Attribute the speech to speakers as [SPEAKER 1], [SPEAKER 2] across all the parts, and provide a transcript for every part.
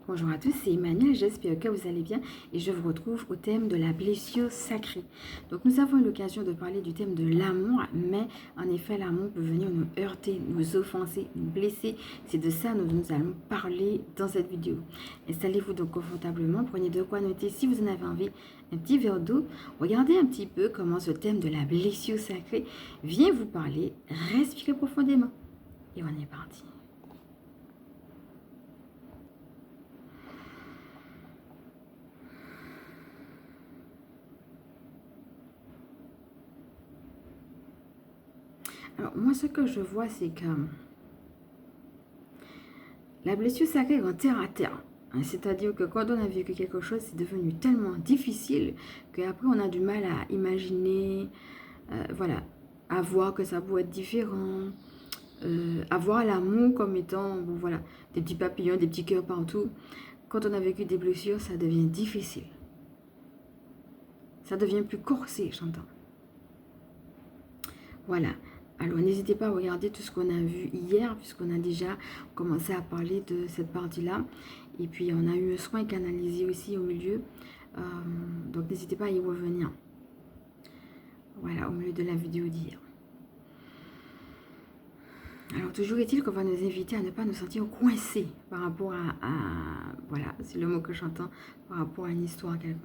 [SPEAKER 1] Bonjour à tous, c'est Emmanuel, j'espère que vous allez bien et je vous retrouve au thème de la blessure sacrée. Donc nous avons eu l'occasion de parler du thème de l'amour, mais en effet l'amour peut venir nous heurter, nous offenser, nous blesser. C'est de ça que nous allons parler dans cette vidéo. Installez-vous donc confortablement, prenez de quoi noter si vous en avez envie, un petit verre d'eau. Regardez un petit peu comment ce thème de la blessure sacrée vient vous parler. Respirez profondément et on est parti. Alors, moi, ce que je vois, c'est que la blessure sacrée est en terre à terre. C'est-à-dire que quand on a vécu quelque chose, c'est devenu tellement difficile qu'après, on a du mal à imaginer, voilà, à voir que ça pourrait être différent, à voir l'amour comme étant, bon, voilà, des petits papillons, des petits cœurs partout. Quand on a vécu des blessures, ça devient difficile. Ça devient plus corsé, j'entends. Voilà. Alors, n'hésitez pas à regarder tout ce qu'on a vu hier, puisqu'on a déjà commencé à parler de cette partie-là. Et puis, on a eu un soin canalisé aussi au milieu. Donc, n'hésitez pas à y revenir. Voilà, au milieu de la vidéo d'hier. Alors, toujours est-il qu'on va nous inviter à ne pas nous sentir coincés par rapport voilà, c'est le mot que j'entends, par rapport à une histoire quelconque.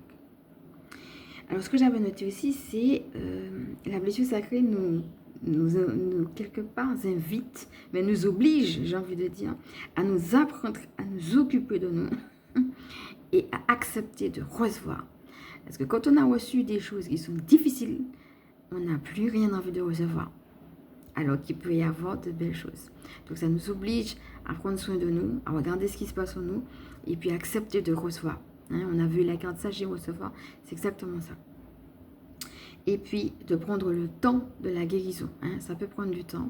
[SPEAKER 1] Alors, ce que j'avais noté aussi, c'est la blessure sacrée nous quelque part invite, mais nous oblige, j'ai envie de dire, à nous apprendre, à nous occuper de nous et à accepter de recevoir. Parce que quand on a reçu des choses qui sont difficiles, on n'a plus rien envie de recevoir. Alors qu'il peut y avoir de belles choses. Donc ça nous oblige à prendre soin de nous, à regarder ce qui se passe en nous et puis accepter de recevoir. On a vu la carte sage et recevoir, c'est exactement ça. Et puis de prendre le temps de la guérison. Ça peut prendre du temps.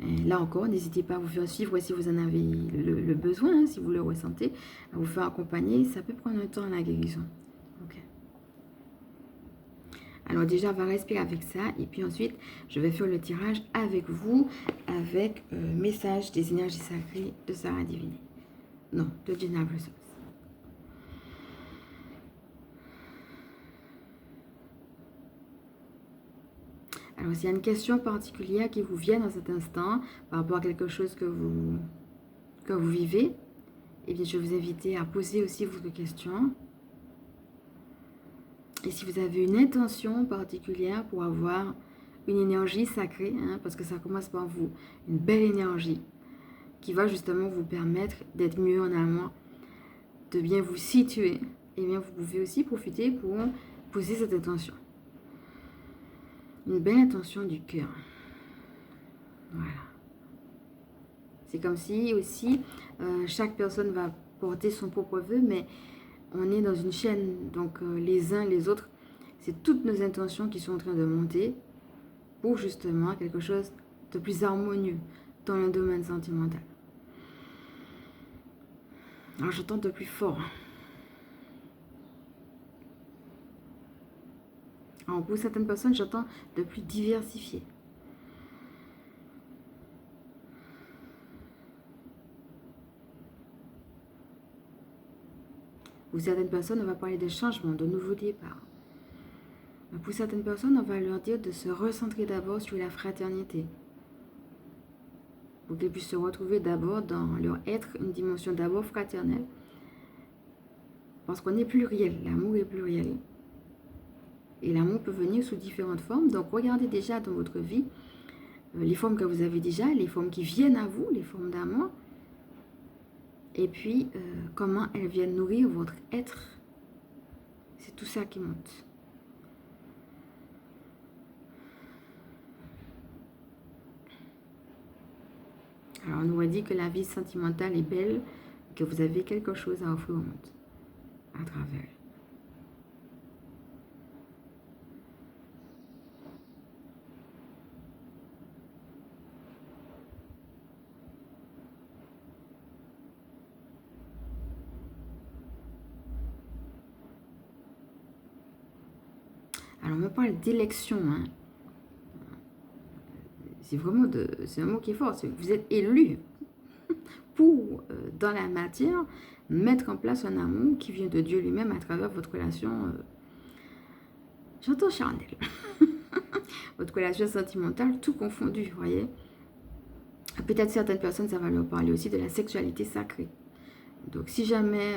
[SPEAKER 1] Et là encore, n'hésitez pas à vous faire suivre si vous en avez le besoin, si vous le ressentez, à vous faire accompagner. Ça peut prendre du temps la guérison. Okay. Alors déjà, on va respirer avec ça. Et puis ensuite, je vais faire le tirage avec vous, avec message des énergies sacrées de Sarah Divinée. Non, de Jenna Blossoms. Alors, s'il y a une question particulière qui vous vient dans cet instant, par rapport à quelque chose que vous vivez, eh bien, je vais vous inviter à poser aussi votre question. Et si vous avez une intention particulière pour avoir une énergie sacrée, parce que ça commence par vous, une belle énergie qui va justement vous permettre d'être mieux en amour, de bien vous situer, et bien vous pouvez aussi profiter pour poser cette intention. Une belle intention du cœur. Voilà. C'est comme si aussi chaque personne va porter son propre vœu, mais on est dans une chaîne, donc les uns les autres, c'est toutes nos intentions qui sont en train de monter pour justement quelque chose de plus harmonieux dans le domaine sentimental. Alors je tente de plus fort. Alors pour certaines personnes, j'entends de plus diversifié. Pour certaines personnes, on va parler de changement, de nouveau départ. Pour certaines personnes, on va leur dire de se recentrer d'abord sur la fraternité. Pour qu'ils puissent se retrouver d'abord dans leur être, une dimension d'abord fraternelle. Parce qu'on est pluriel, l'amour est pluriel. Et l'amour peut venir sous différentes formes. Donc regardez déjà dans votre vie les formes que vous avez déjà, les formes qui viennent à vous, les formes d'amour. Et puis comment elles viennent nourrir votre être. C'est tout ça qui monte. Alors on nous a dit que la vie sentimentale est belle, que vous avez quelque chose à offrir au monde à travers. Alors on me parle d'élection. C'est vraiment c'est un mot qui est fort. Vous êtes élu pour, dans la matière, mettre en place un amour qui vient de Dieu lui-même à travers votre relation, j'entends charnelle, votre relation sentimentale, tout confondu, vous voyez. Peut-être certaines personnes, ça va leur parler aussi de la sexualité sacrée. Donc, si jamais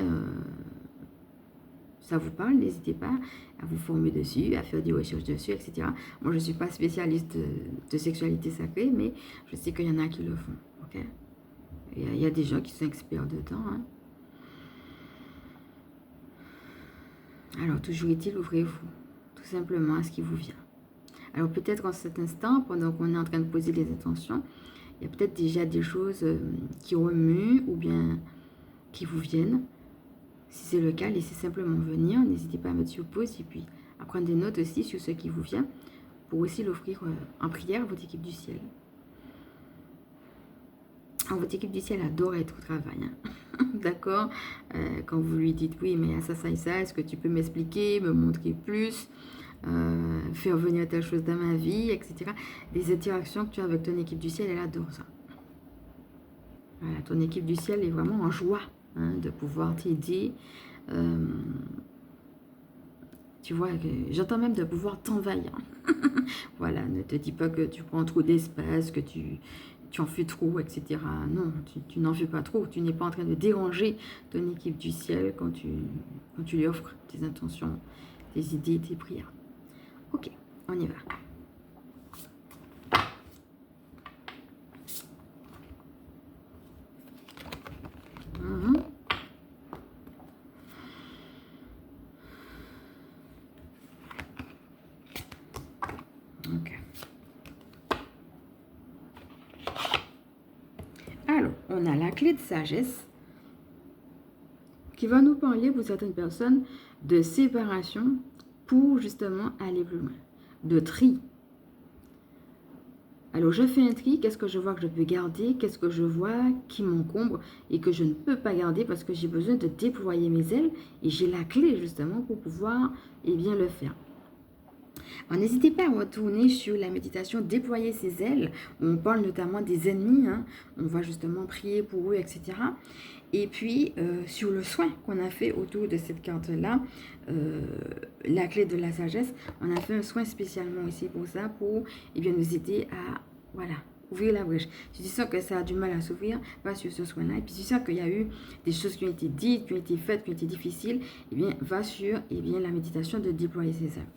[SPEAKER 1] ça vous parle, n'hésitez pas à vous former dessus, à faire des recherches dessus, etc. Moi, je ne suis pas spécialiste de sexualité sacrée, mais je sais qu'il y en a qui le font. Ok? Il y a des gens qui sont experts dedans. Hein. Alors, toujours est-il, ouvrez-vous tout simplement à ce qui vous vient. Alors, peut-être en cet instant, pendant qu'on est en train de poser les intentions, il y a peut-être déjà des choses qui remuent ou bien qui vous viennent. Si c'est le cas, laissez simplement venir. N'hésitez pas à mettre sur pause et puis à prendre des notes aussi sur ce qui vous vient pour aussi l'offrir en prière à votre équipe du ciel. Alors, votre équipe du ciel adore être au travail. Hein. D'accord? Quand vous lui dites oui, mais il y a ça, ça et ça, est-ce que tu peux m'expliquer, me montrer plus, faire venir telle chose dans ma vie, etc. Les interactions que tu as avec ton équipe du ciel, elle adore ça. Voilà, ton équipe du ciel est vraiment en joie de pouvoir t'aider. Tu vois, j'entends même de pouvoir t'envahir. Voilà, ne te dis pas que tu prends trop d'espace, que tu en fais trop, etc. Non, tu n'en fais pas trop. Tu n'es pas en train de déranger ton équipe du ciel quand tu lui offres tes intentions, tes idées, tes prières. Ok, on y va. Ok. Alors, on a la clé de sagesse qui va nous parler pour certaines personnes de séparation pour justement aller plus loin, de tri. Alors, je fais un tri, qu'est-ce que je vois que je peux garder, qu'est-ce que je vois qui m'encombre et que je ne peux pas garder parce que j'ai besoin de déployer mes ailes et j'ai la clé justement pour pouvoir bien le faire. Alors, n'hésitez pas à retourner sur la méditation Déployer ses ailes, où on parle notamment des ennemis, hein. On va justement prier pour eux, etc. Et puis, sur le soin qu'on a fait autour de cette carte-là, la clé de la sagesse, on a fait un soin spécialement ici pour ça, pour nous aider à, voilà, ouvrir la brèche. Si tu sens que ça a du mal à s'ouvrir, va sur ce soin-là. Et puis, si tu sens qu'il y a eu des choses qui ont été dites, qui ont été faites, qui ont été difficiles, va sur la méditation de déployer ses ailes.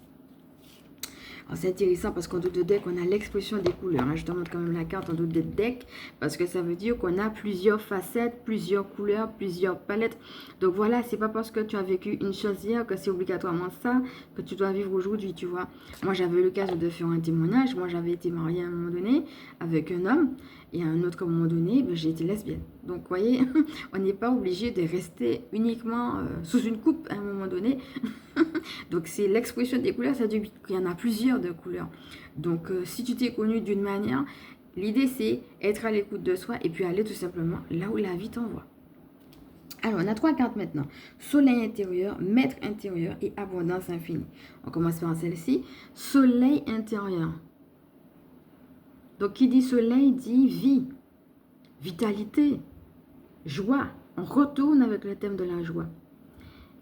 [SPEAKER 1] C'est intéressant parce qu'en dos de deck, on a l'expression des couleurs. Je te montre quand même la carte en dos de deck parce que ça veut dire qu'on a plusieurs facettes, plusieurs couleurs, plusieurs palettes. Donc voilà, c'est pas parce que tu as vécu une chose hier que c'est obligatoirement ça que tu dois vivre aujourd'hui, tu vois. Moi, j'avais eu l'occasion de faire un témoignage. Moi, j'avais été mariée à un moment donné avec un homme et à un autre, à un moment donné, j'ai été lesbienne. Donc, vous voyez, on n'est pas obligé de rester uniquement sous une coupe à un moment donné. Donc, c'est l'expression des couleurs, ça veut dire qu'il y en a plusieurs de couleurs. Donc, si tu t'es connu d'une manière, l'idée, c'est être à l'écoute de soi et puis aller tout simplement là où la vie t'envoie. Alors, on a 3 cartes maintenant. Soleil intérieur, maître intérieur et abondance infinie. On commence par celle-ci. Soleil intérieur. Donc, qui dit soleil dit vie, vitalité, joie. On retourne avec le thème de la joie.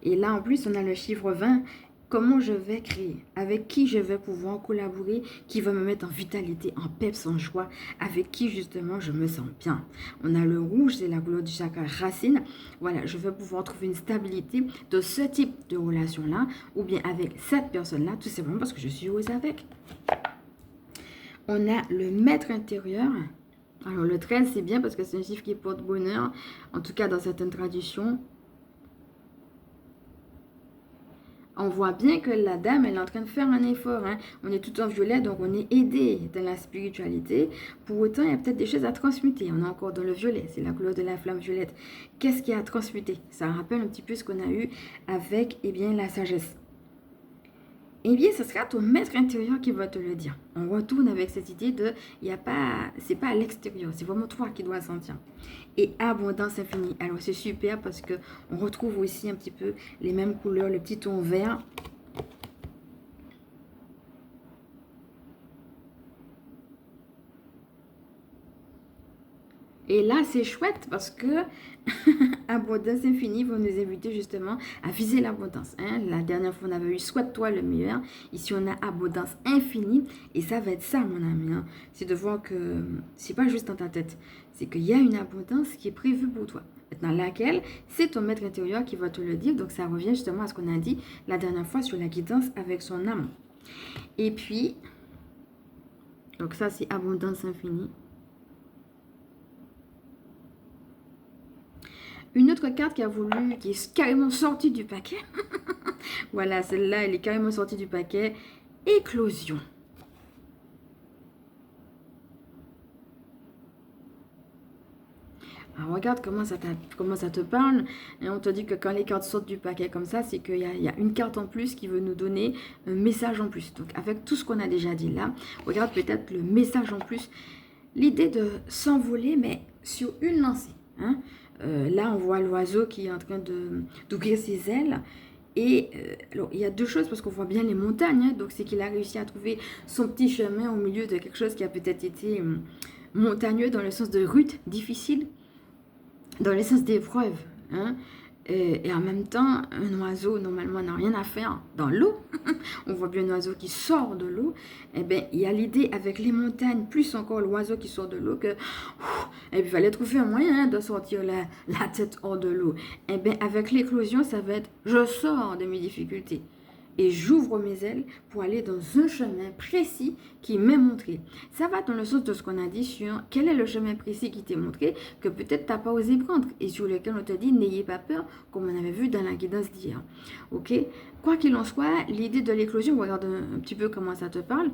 [SPEAKER 1] Et là, en plus, on a le chiffre 20. Comment je vais créer? Avec qui je vais pouvoir collaborer? Qui va me mettre en vitalité, en peps, en joie? Avec qui, justement, je me sens bien? On a le rouge, c'est la couleur du chakra racine. Voilà, je vais pouvoir trouver une stabilité de ce type de relation-là ou bien avec cette personne-là, tout simplement parce que je suis heureuse avec. On a le maître intérieur. Alors, le 13, c'est bien parce que c'est un chiffre qui porte bonheur, en tout cas dans certaines traditions. On voit bien que la dame, elle est en train de faire un effort. Hein. On est tout en violet, donc on est aidé dans la spiritualité. Pour autant, il y a peut-être des choses à transmuter. On est encore dans le violet, c'est la couleur de la flamme violette. Qu'est-ce qu'il y a à transmuter? Ça rappelle un petit peu ce qu'on a eu avec la sagesse. Ce sera ton maître intérieur qui va te le dire. On retourne avec cette idée de, c'est pas à l'extérieur, c'est vraiment toi qui dois sentir. Et abondance infinie. Alors c'est super parce que on retrouve aussi un petit peu les mêmes couleurs, le petit ton vert. Et là, c'est chouette parce que Abondance Infinie va nous inviter justement à viser l'abondance. Hein. La dernière fois, on avait eu Souhaite-toi le meilleur. Ici, on a Abondance Infinie. Et ça va être ça, mon ami. Hein. C'est de voir que c'est pas juste dans ta tête. C'est qu'il y a une abondance qui est prévue pour toi. Maintenant, laquelle, c'est ton maître intérieur qui va te le dire. Donc, ça revient justement à ce qu'on a dit la dernière fois sur la guidance avec son âme. Et puis, donc ça, c'est Abondance Infinie. Une autre carte qui est carrément sortie du paquet. Voilà, celle-là, elle est carrément sortie du paquet. Éclosion. Alors, regarde comment ça te parle. Et on te dit que quand les cartes sortent du paquet comme ça, c'est qu'il y a une carte en plus qui veut nous donner un message en plus. Donc, avec tout ce qu'on a déjà dit là, regarde peut-être le message en plus. L'idée de s'envoler, mais sur une lancée. Hein. Là, on voit l'oiseau qui est en train d'ouvrir ses ailes. Et alors, il y a deux choses parce qu'on voit bien les montagnes. Hein, donc, c'est qu'il a réussi à trouver son petit chemin au milieu de quelque chose qui a peut-être été montagneux dans le sens de rude, difficile, dans le sens d'épreuve. Hein. Et en même temps, un oiseau, normalement, n'a rien à faire dans l'eau. On voit bien un oiseau qui sort de l'eau. Eh bien, il y a l'idée avec les montagnes, plus encore l'oiseau qui sort de l'eau, que il fallait trouver un moyen de sortir la tête hors de l'eau. Eh bien, avec l'éclosion, ça va être, je sors de mes difficultés. Et j'ouvre mes ailes pour aller dans un chemin précis qui m'est montré. Ça va dans le sens de ce qu'on a dit sur quel est le chemin précis qui t'est montré que peut-être tu n'as pas osé prendre et sur lequel on te dit n'ayez pas peur comme on avait vu dans la guidance d'hier. Ok. Quoi qu'il en soit, l'idée de l'éclosion, on regarde un petit peu comment ça te parle.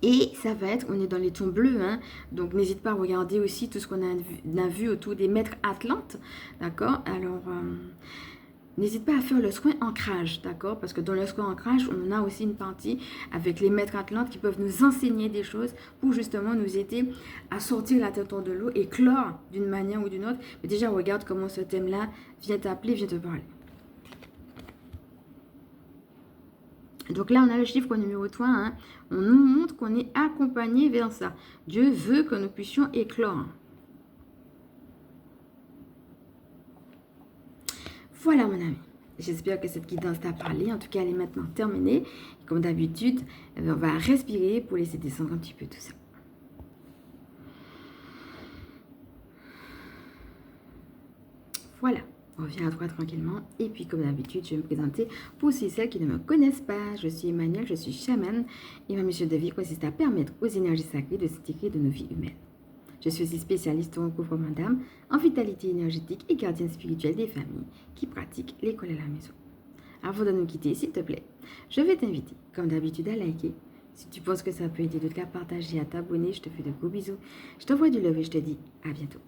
[SPEAKER 1] Et ça va être, on est dans les tons bleus, hein, donc n'hésite pas à regarder aussi tout ce qu'on a vu autour des maîtres Atlantes, d'accord. Alors, n'hésite pas à faire le soin ancrage, d'accord? Parce que dans le soin ancrage, on a aussi une partie avec les maîtres Atlantes qui peuvent nous enseigner des choses pour justement nous aider à sortir la tête hors de l'eau et clore d'une manière ou d'une autre. Mais déjà, regarde comment ce thème-là vient t'appeler, vient te parler. Donc là, on a le chiffre numéro 3. Hein. On nous montre qu'on est accompagné vers ça. Dieu veut que nous puissions éclore. Voilà, mon ami. J'espère que cette guidance t'a parlé. En tout cas, elle est maintenant terminée. Et comme d'habitude, on va respirer pour laisser descendre un petit peu tout ça. Voilà. On revient à toi tranquillement. Et puis, comme d'habitude, je vais me présenter pour celles qui ne me connaissent pas. Je suis Emmanuelle, je suis chamane. Et ma mission de vie consiste à permettre aux énergies sacrées de s'intégrer de nos vies humaines. Je suis aussi spécialiste en recouvrement d'âme, en vitalité énergétique et gardienne spirituelle des familles qui pratiquent l'école à la maison. Avant de nous quitter, s'il te plaît, je vais t'inviter, comme d'habitude, à liker. Si tu penses que ça peut aider d'autres, à partager, à t'abonner, je te fais de gros bisous. Je t'envoie du love et je te dis à bientôt.